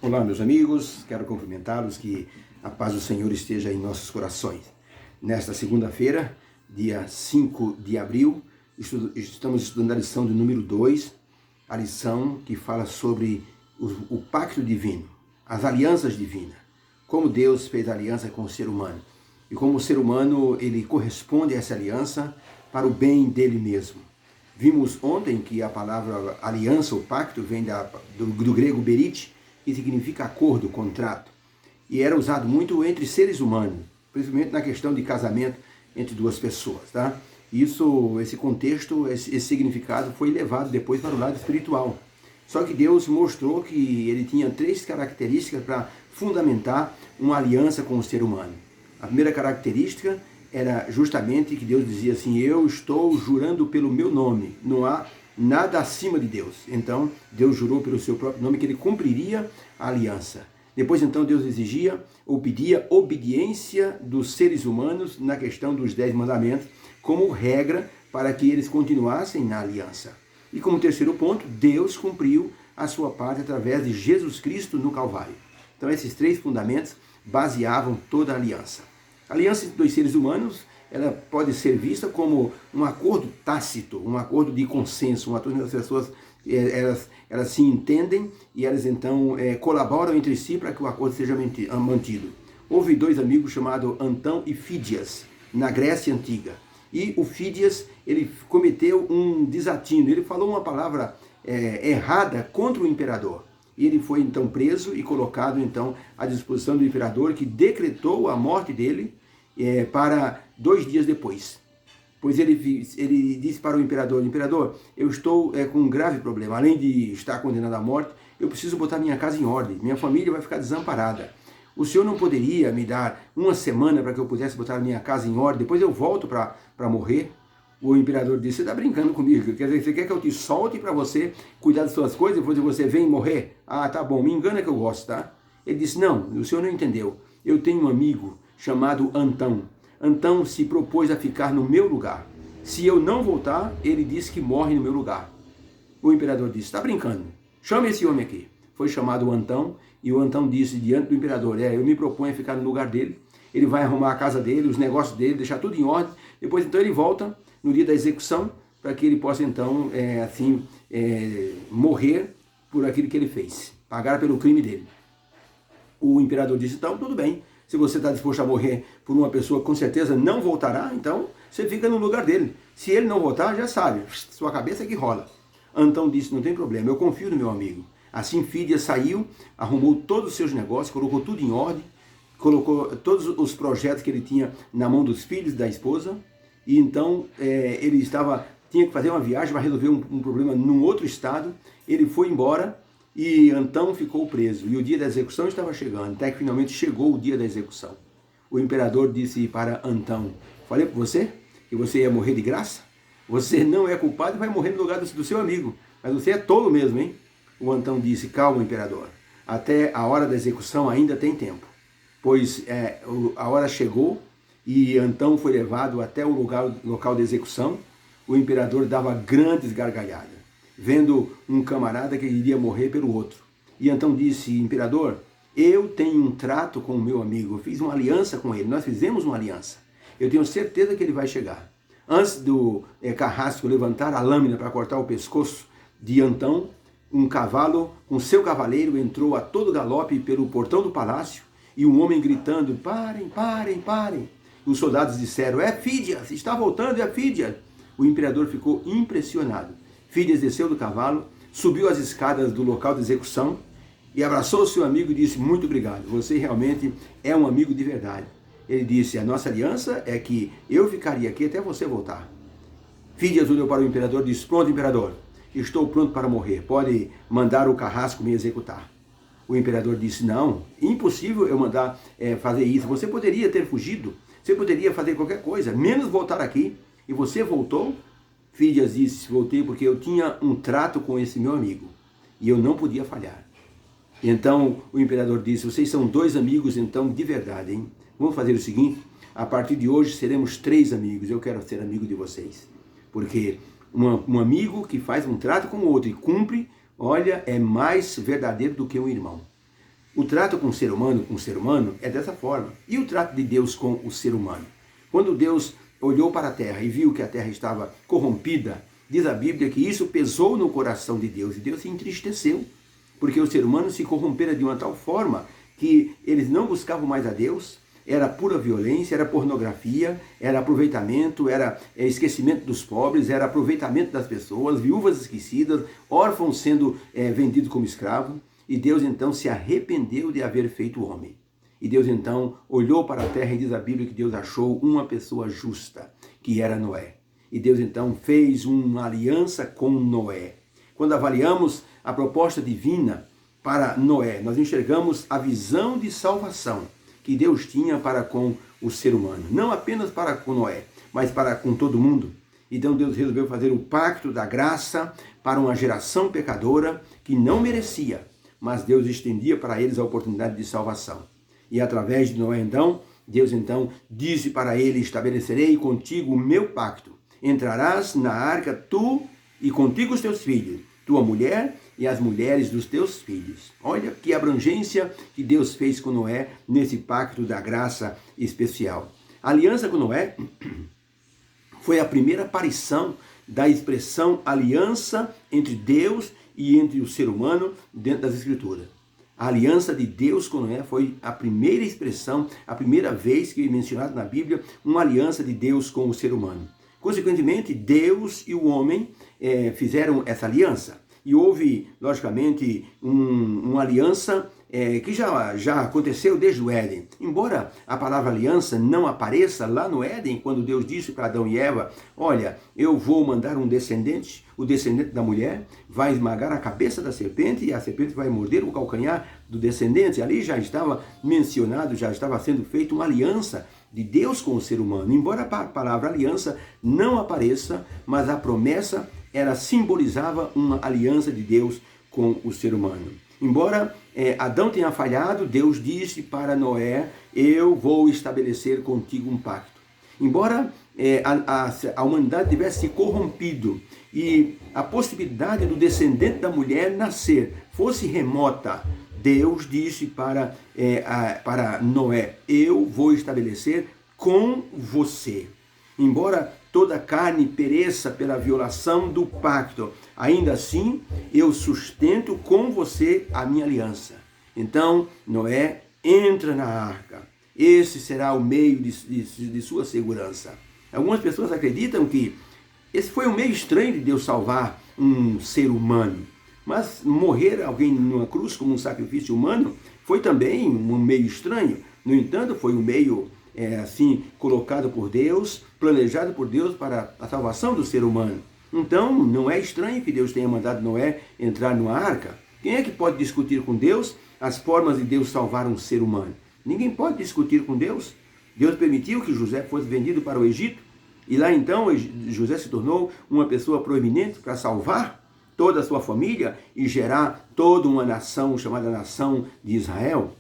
Olá, meus amigos, quero cumprimentá-los, que a paz do Senhor esteja em nossos corações. Nesta segunda-feira, dia 5 de abril, estamos estudando a lição de número 2, a lição que fala sobre o pacto divino, as alianças divinas, como Deus fez aliança com o ser humano e como o ser humano ele corresponde a essa aliança para o bem dele mesmo. Vimos ontem que a palavra aliança ou pacto vem do grego berit, que significa acordo, contrato, e era usado muito entre seres humanos, principalmente na questão de casamento entre duas pessoas, tá? Esse contexto, esse significado foi levado depois para o lado espiritual. Só que Deus mostrou que ele tinha 3 características para fundamentar uma aliança com o ser humano. A primeira característica era justamente que Deus dizia assim: eu estou jurando pelo meu nome, não há nada acima de Deus. Então, Deus jurou pelo seu próprio nome que ele cumpriria a aliança. Depois, então, Deus exigia ou pedia obediência dos seres humanos na questão dos 10 mandamentos, como regra para que eles continuassem na aliança. E como terceiro ponto, Deus cumpriu a sua parte através de Jesus Cristo no Calvário. Então, esses 3 fundamentos baseavam toda a aliança. A aliança entre 2 seres humanos, ela pode ser vista como um acordo tácito, um acordo de consenso, um acordo onde as pessoas elas se entendem e elas então colaboram entre si para que o acordo seja mantido. Houve 2 amigos chamados Antão e Fídias, na Grécia Antiga. E o Fídias, ele cometeu um desatino, ele falou uma palavra errada contra o imperador. E ele foi então preso e colocado então à disposição do imperador, que decretou a morte dele para 2 dias depois. Pois ele disse para o imperador: imperador, eu estou com um grave problema, além de estar condenado à morte, eu preciso botar minha casa em ordem, minha família vai ficar desamparada. O senhor não poderia me dar uma semana para que eu pudesse botar minha casa em ordem, depois eu volto para morrer? O imperador disse: você está brincando comigo, quer dizer, você quer que eu te solte para você cuidar das suas coisas, depois você vem morrer? Ah, tá bom, me engana que eu gosto, tá? Ele disse: não, o senhor não entendeu, eu tenho um amigo chamado Antão. Antão se propôs a ficar no meu lugar. Se eu não voltar, ele disse que morre no meu lugar. O imperador disse: está brincando, chame esse homem aqui. Foi chamado o Antão, e o Antão disse diante do imperador: eu me proponho a ficar no lugar dele, ele vai arrumar a casa dele, os negócios dele, deixar tudo em ordem, depois então ele volta no dia da execução, para que ele possa então, morrer por aquilo que ele fez, pagar pelo crime dele. O imperador disse: então, tudo bem, se você está disposto a morrer por uma pessoa que com certeza não voltará, então você fica no lugar dele. Se ele não voltar, já sabe, sua cabeça é que rola. Antão disse: não tem problema, eu confio no meu amigo. Assim Fídias saiu, arrumou todos os seus negócios, colocou tudo em ordem, colocou todos os projetos que ele tinha na mão dos filhos da esposa, e então ele tinha que fazer uma viagem para resolver um problema num outro estado. Ele foi embora e Antão ficou preso, e o dia da execução estava chegando, até que finalmente chegou o dia da execução. O imperador disse para Antão: falei para você que você ia morrer de graça? Você não é culpado e vai morrer no lugar do seu amigo, mas você é tolo mesmo, hein? O Antão disse: calma, imperador, até a hora da execução ainda tem tempo, pois a hora chegou e Antão foi levado até o local de execução. O imperador dava grandes gargalhadas, vendo um camarada que iria morrer pelo outro. E Antão disse: imperador, eu tenho um trato com o meu amigo, eu fiz uma aliança com ele, nós fizemos uma aliança, eu tenho certeza que ele vai chegar. Antes do carrasco levantar a lâmina para cortar o pescoço de Antão, um cavalo com seu cavaleiro entrou a todo galope pelo portão do palácio, e um homem gritando: parem, parem, parem. Os soldados disseram: é Fídias, está voltando, é Fídias. O imperador ficou impressionado. Fídias desceu do cavalo, subiu as escadas do local de execução e abraçou o seu amigo e disse: muito obrigado, você realmente é um amigo de verdade. Ele disse: a nossa aliança é que eu ficaria aqui até você voltar. Fídias olhou para o imperador e disse: pronto, imperador, estou pronto para morrer, pode mandar o carrasco me executar. O imperador disse: não, impossível eu mandar fazer isso, você poderia ter fugido, você poderia fazer qualquer coisa, menos voltar aqui. E você voltou? Fídias disse: voltei porque eu tinha um trato com esse meu amigo e eu não podia falhar. Então o imperador disse: vocês são 2 amigos então de verdade, hein? Vamos fazer o seguinte, a partir de hoje seremos 3 amigos, eu quero ser amigo de vocês. Porque um amigo que faz um trato com o outro e cumpre, olha, é mais verdadeiro do que um irmão. O trato com o ser humano é dessa forma. E o trato de Deus com o ser humano? Quando Deus olhou para a terra e viu que a terra estava corrompida, diz a Bíblia que isso pesou no coração de Deus e Deus se entristeceu, porque o ser humano se corrompera de uma tal forma que eles não buscavam mais a Deus. Era pura violência, era pornografia, era aproveitamento, era esquecimento dos pobres, era aproveitamento das pessoas, viúvas esquecidas, órfãos sendo vendidos como escravos. E Deus então se arrependeu de haver feito o homem. E Deus então olhou para a terra e diz a Bíblia que Deus achou uma pessoa justa, que era Noé. E Deus então fez uma aliança com Noé. Quando avaliamos a proposta divina para Noé, nós enxergamos a visão de salvação que Deus tinha para com o ser humano. Não apenas para com Noé, mas para com todo mundo. Então Deus resolveu fazer o pacto da graça para uma geração pecadora que não merecia, mas Deus estendia para eles a oportunidade de salvação. E através de Noé então, Deus então disse para ele: estabelecerei contigo o meu pacto. Entrarás na arca tu e contigo os teus filhos, tua mulher e as mulheres dos teus filhos. Olha que abrangência que Deus fez com Noé nesse pacto da graça especial. A aliança com Noé foi a primeira aparição da expressão aliança entre Deus e entre o ser humano dentro das Escrituras. A aliança de Deus com Noé foi a primeira expressão, a primeira vez que é mencionado na Bíblia, uma aliança de Deus com o ser humano. Consequentemente, Deus e o homem fizeram essa aliança. E houve, logicamente, uma aliança que já aconteceu desde o Éden. Embora a palavra aliança não apareça lá no Éden, quando Deus disse para Adão e Eva: olha, eu vou mandar um descendente, o descendente da mulher vai esmagar a cabeça da serpente e a serpente vai morder o calcanhar do descendente. Ali já estava mencionado, já estava sendo feita uma aliança de Deus com o ser humano. Embora a palavra aliança não apareça, mas a promessa ela simbolizava uma aliança de Deus com o ser humano. Embora Adão tenha falhado, Deus disse para Noé: eu vou estabelecer contigo um pacto. Embora a humanidade tivesse se corrompido e a possibilidade do descendente da mulher nascer fosse remota, Deus disse para Noé: eu vou estabelecer com você. Embora toda carne pereça pela violação do pacto, ainda assim eu sustento com você a minha aliança. Então Noé entra na arca. Esse será o meio de sua segurança. Algumas pessoas acreditam que esse foi um meio estranho de Deus salvar um ser humano. Mas morrer alguém numa cruz como um sacrifício humano foi também um meio estranho. No entanto, foi um meio assim colocado por Deus, planejado por Deus para a salvação do ser humano. Então, não é estranho que Deus tenha mandado Noé entrar numa arca. Quem é que pode discutir com Deus as formas de Deus salvar um ser humano? Ninguém pode discutir com Deus. Deus permitiu que José fosse vendido para o Egito, e lá então José se tornou uma pessoa proeminente para salvar toda a sua família e gerar toda uma nação chamada nação de Israel.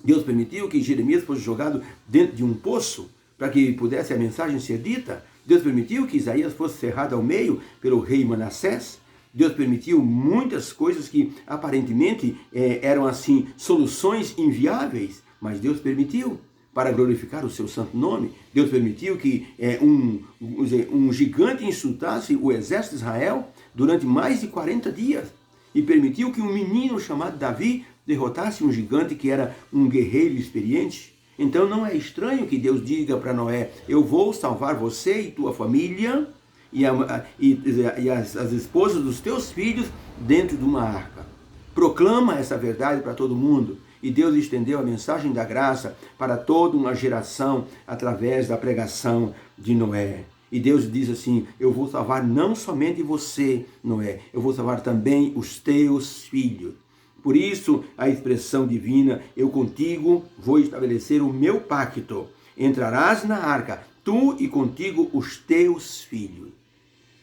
Deus permitiu que Jeremias fosse jogado dentro de um poço para que pudesse a mensagem ser dita. Deus permitiu que Isaías fosse cerrado ao meio pelo rei Manassés. Deus permitiu muitas coisas que aparentemente eram assim soluções inviáveis, mas Deus permitiu para glorificar o seu santo nome. Deus permitiu que um gigante insultasse o exército de Israel durante mais de 40 dias e permitiu que um menino chamado Davi derrotasse um gigante que era um guerreiro experiente. Então não é estranho que Deus diga para Noé: eu vou salvar você e tua família e as esposas dos teus filhos dentro de uma arca. Proclama essa verdade para todo mundo. E Deus estendeu a mensagem da graça para toda uma geração através da pregação de Noé. E Deus diz assim: eu vou salvar não somente você, Noé, eu vou salvar também os teus filhos. Por isso, a expressão divina: eu contigo vou estabelecer o meu pacto. Entrarás na arca, tu e contigo os teus filhos.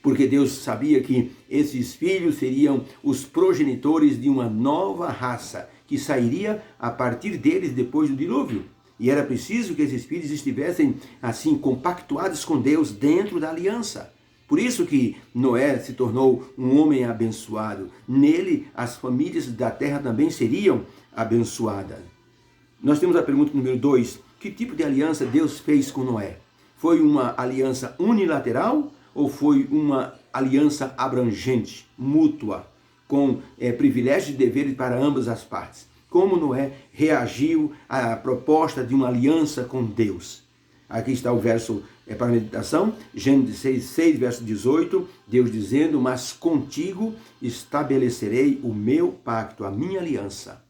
Porque Deus sabia que esses filhos seriam os progenitores de uma nova raça, que sairia a partir deles depois do dilúvio. E era preciso que esses filhos estivessem assim compactuados com Deus dentro da aliança. Por isso que Noé se tornou um homem abençoado. Nele, as famílias da terra também seriam abençoadas. Nós temos a pergunta número 2. Que tipo de aliança Deus fez com Noé? Foi uma aliança unilateral ou foi uma aliança abrangente, mútua, com privilégios e deveres para ambas as partes? Como Noé reagiu à proposta de uma aliança com Deus? Aqui está o verso para a meditação, Gênesis 6, verso 18, Deus dizendo: mas contigo estabelecerei o meu pacto, a minha aliança.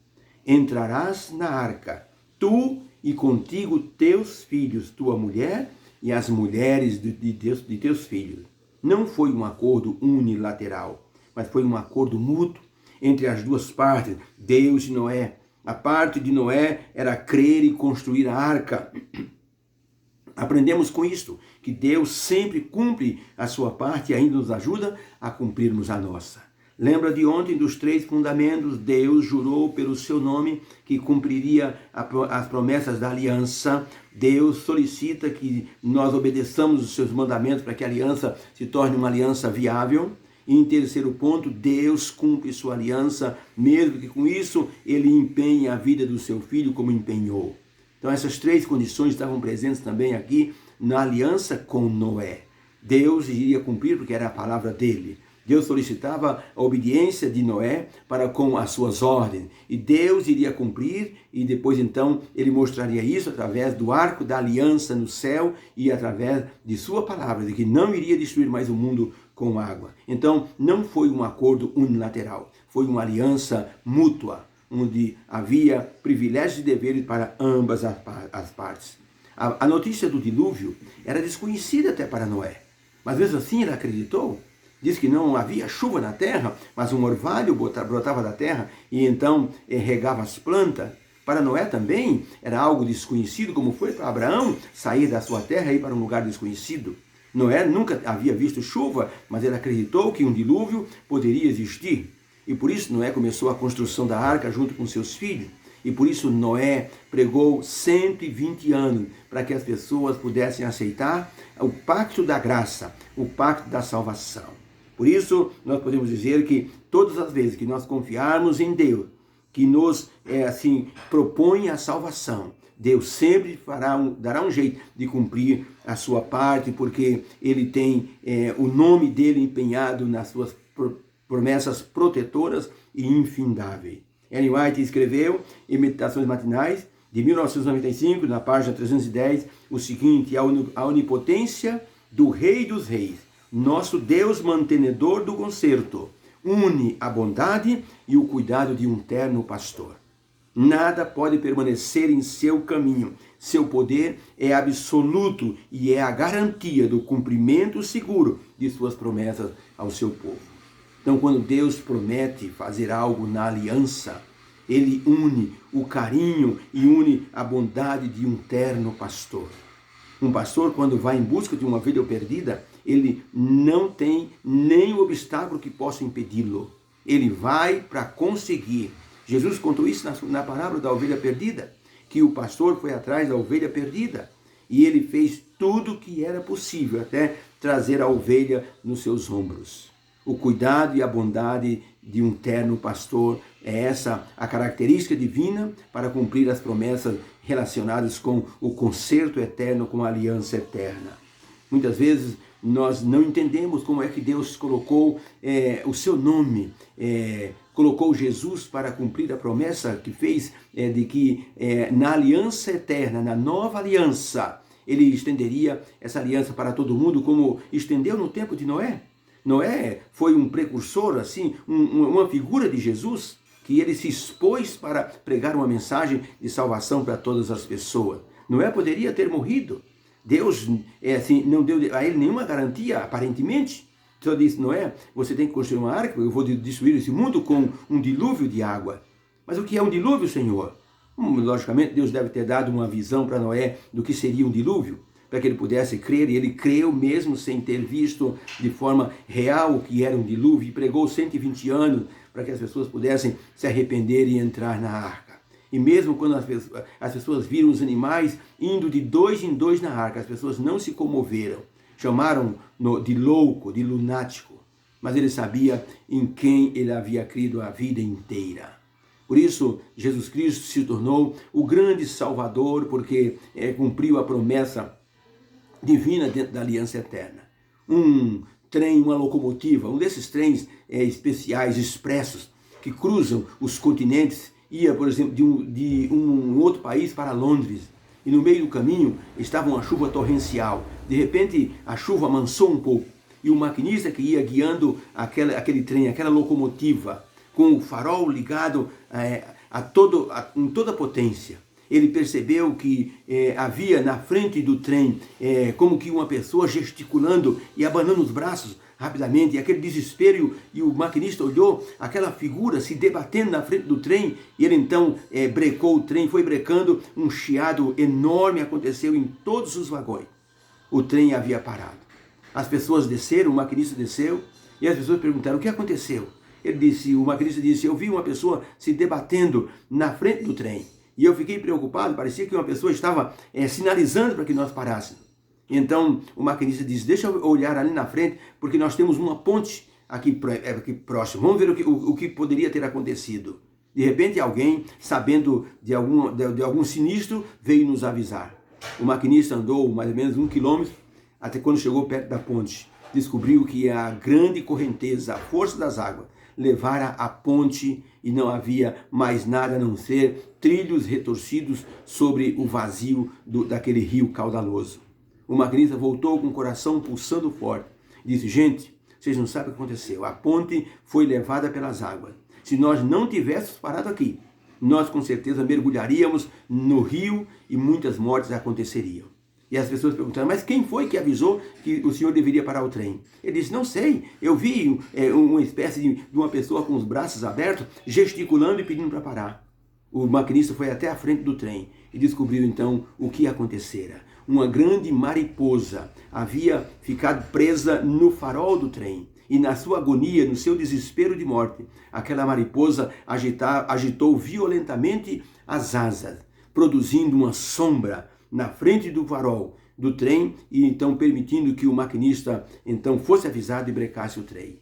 Entrarás na arca, tu e contigo teus filhos, tua mulher e as mulheres de teus filhos. Não foi um acordo unilateral, mas foi um acordo mútuo entre as duas partes, Deus e Noé. A parte de Noé era crer e construir a arca. Aprendemos com isto, que Deus sempre cumpre a sua parte e ainda nos ajuda a cumprirmos a nossa. Lembra de ontem dos 3 fundamentos? Deus jurou pelo seu nome que cumpriria as promessas da aliança. Deus solicita que nós obedeçamos os seus mandamentos para que a aliança se torne uma aliança viável. E em terceiro ponto, Deus cumpre sua aliança, mesmo que com isso ele empenhe a vida do seu filho como empenhou. Então essas 3 condições estavam presentes também aqui na aliança com Noé. Deus iria cumprir porque era a palavra dele. Deus solicitava a obediência de Noé para com as suas ordens. E Deus iria cumprir e depois então ele mostraria isso através do arco da aliança no céu e através de sua palavra, de que não iria destruir mais o mundo com água. Então não foi um acordo unilateral, foi uma aliança mútua, onde havia privilégios e deveres para ambas as partes. A notícia do dilúvio era desconhecida até para Noé, mas mesmo assim ele acreditou. Diz que não havia chuva na terra, mas um orvalho brotava da terra e então regava as plantas. Para Noé também era algo desconhecido, como foi para Abraão sair da sua terra e ir para um lugar desconhecido. Noé nunca havia visto chuva, mas ele acreditou que um dilúvio poderia existir. E por isso Noé começou a construção da arca junto com seus filhos. E por isso Noé pregou 120 anos para que as pessoas pudessem aceitar o pacto da graça, o pacto da salvação. Por isso, nós podemos dizer que todas as vezes que nós confiarmos em Deus, que nos propõe a salvação, Deus sempre dará um jeito de cumprir a sua parte, porque Ele tem o nome dEle empenhado nas suas promessas protetoras e infindáveis. Ellen White escreveu em Meditações Matinais, de 1995, na página 310, o seguinte: a onipotência do Rei dos Reis, nosso Deus mantenedor do concerto, une a bondade e o cuidado de um terno pastor. Nada pode permanecer em seu caminho. Seu poder é absoluto e é a garantia do cumprimento seguro de suas promessas ao seu povo. Então, quando Deus promete fazer algo na aliança, Ele une o carinho e une a bondade de um terno pastor. Um pastor, quando vai em busca de uma ovelha perdida, ele não tem nenhum obstáculo que possa impedi-lo. Ele vai para conseguir. Jesus contou isso na parábola da ovelha perdida, que o pastor foi atrás da ovelha perdida e ele fez tudo o que era possível, até trazer a ovelha nos seus ombros. O cuidado e a bondade de um terno pastor é essa a característica divina para cumprir as promessas relacionadas com o concerto eterno, com a aliança eterna. Muitas vezes nós não entendemos como é que Deus colocou o seu nome, colocou Jesus para cumprir a promessa que fez de que na aliança eterna, na nova aliança, Ele estenderia essa aliança para todo mundo, como estendeu no tempo de Noé. Noé foi um precursor, assim, uma figura de Jesus, que ele se expôs para pregar uma mensagem de salvação para todas as pessoas. Noé poderia ter morrido. Deus não deu a ele nenhuma garantia, aparentemente. Só disse: Noé, você tem que construir uma arca, eu vou destruir esse mundo com um dilúvio de água. Mas o que é um dilúvio, Senhor? Logicamente, Deus deve ter dado uma visão para Noé do que seria um dilúvio, para que ele pudesse crer, e ele creu mesmo sem ter visto de forma real o que era um dilúvio, e pregou 120 anos para que as pessoas pudessem se arrepender e entrar na arca. E mesmo quando as pessoas viram os animais indo de 2 em 2 na arca, as pessoas não se comoveram. chamaram de louco, de lunático, mas ele sabia em quem ele havia crido a vida inteira. Por isso, Jesus Cristo se tornou o grande Salvador, porque cumpriu a promessa divina dentro da aliança eterna. Um trem, uma locomotiva, um desses trens especiais, expressos, que cruzam os continentes, ia, por exemplo, de um outro país para Londres, e no meio do caminho estava uma chuva torrencial. De repente, a chuva amansou um pouco, e o maquinista que ia guiando aquele trem, aquela locomotiva, com o farol ligado em toda a potência, ele percebeu que havia na frente do trem como que uma pessoa gesticulando e abanando os braços rapidamente, e aquele desespero, e o maquinista olhou aquela figura se debatendo na frente do trem, e ele então brecou o trem, foi brecando, um chiado enorme aconteceu em todos os vagões. O trem havia parado. As pessoas desceram, o maquinista desceu, e as pessoas perguntaram: o que aconteceu? O maquinista disse: eu vi uma pessoa se debatendo na frente do trem, e eu fiquei preocupado, parecia que uma pessoa estava sinalizando para que nós parássemos. Então o maquinista disse: deixa eu olhar ali na frente, porque nós temos uma ponte aqui próximo, vamos ver o que poderia ter acontecido. De repente alguém, sabendo de algum sinistro, veio nos avisar. O maquinista andou mais ou menos 1 quilômetro, até quando chegou perto da ponte, descobriu que a grande correnteza, a força das águas, levara a ponte e não havia mais nada a não ser trilhos retorcidos sobre o vazio daquele rio caudaloso. O maquinista voltou com o coração pulsando forte. Disse: gente, vocês não sabem o que aconteceu. A ponte foi levada pelas águas. Se nós não tivéssemos parado aqui, nós com certeza mergulharíamos no rio e muitas mortes aconteceriam. E as pessoas perguntaram: mas quem foi que avisou que o senhor deveria parar o trem? Ele disse: não sei, eu vi uma espécie de uma pessoa com os braços abertos, gesticulando e pedindo para parar. O maquinista foi até a frente do trem e descobriu então o que acontecera. Uma grande mariposa havia ficado presa no farol do trem. E na sua agonia, no seu desespero de morte, aquela mariposa agitou violentamente as asas, produzindo uma sombra na frente do farol do trem, e então permitindo que o maquinista então fosse avisado e brecasse o trem.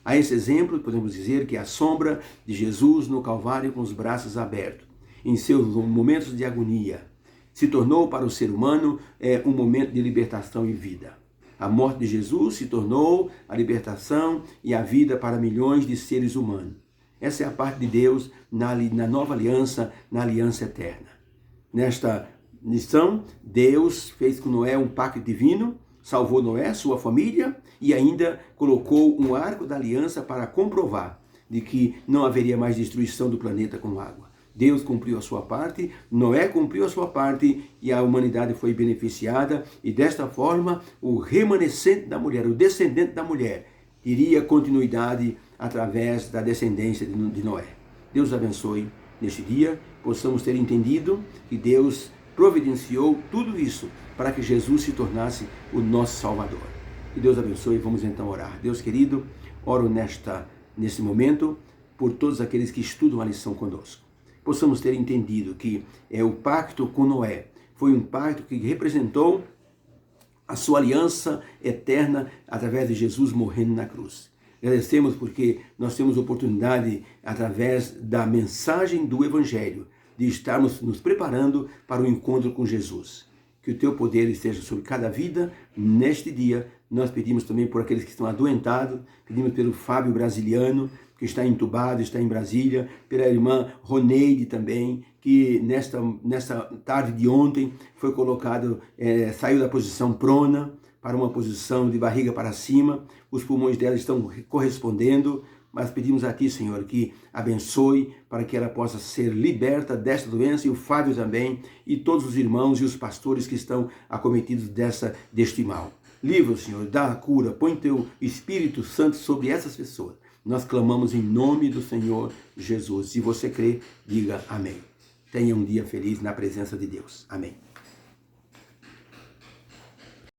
A esse exemplo, podemos dizer que a sombra de Jesus no Calvário com os braços abertos, em seus momentos de agonia, se tornou para o ser humano um momento de libertação e vida. A morte de Jesus se tornou a libertação e a vida para milhões de seres humanos. Essa é a parte de Deus na nova aliança, na aliança eterna. Nesta lição, Deus fez com Noé um pacto divino, salvou Noé, sua família, e ainda colocou um arco da aliança para comprovar de que não haveria mais destruição do planeta com água. Deus cumpriu a sua parte, Noé cumpriu a sua parte e a humanidade foi beneficiada, e desta forma o remanescente da mulher, o descendente da mulher, teria continuidade através da descendência de Noé. Deus abençoe neste dia, possamos ter entendido que Deus providenciou tudo isso para que Jesus se tornasse o nosso Salvador. Que Deus abençoe. Vamos então orar. Deus querido, oro nesse momento por todos aqueles que estudam a lição conosco. Possamos ter entendido que o pacto com Noé foi um pacto que representou a sua aliança eterna através de Jesus morrendo na cruz. Agradecemos porque nós temos oportunidade, através da mensagem do Evangelho, de estarmos nos preparando para o encontro com Jesus. Que o teu poder esteja sobre cada vida neste dia. Nós pedimos também por aqueles que estão adoentados, pedimos pelo Fábio Brasiliano, que está entubado, está em Brasília, pela irmã Roneide também, que nesta tarde de ontem foi colocado, saiu da posição prona para uma posição de barriga para cima, os pulmões dela estão correspondendo, mas pedimos a Ti, Senhor, que abençoe para que ela possa ser liberta desta doença, e o Fábio também, e todos os irmãos e os pastores que estão acometidos deste mal. Livra, Senhor, dá a cura, põe Teu Espírito Santo sobre essas pessoas. Nós clamamos em nome do Senhor Jesus. Se você crê, diga amém. Tenha um dia feliz na presença de Deus. Amém.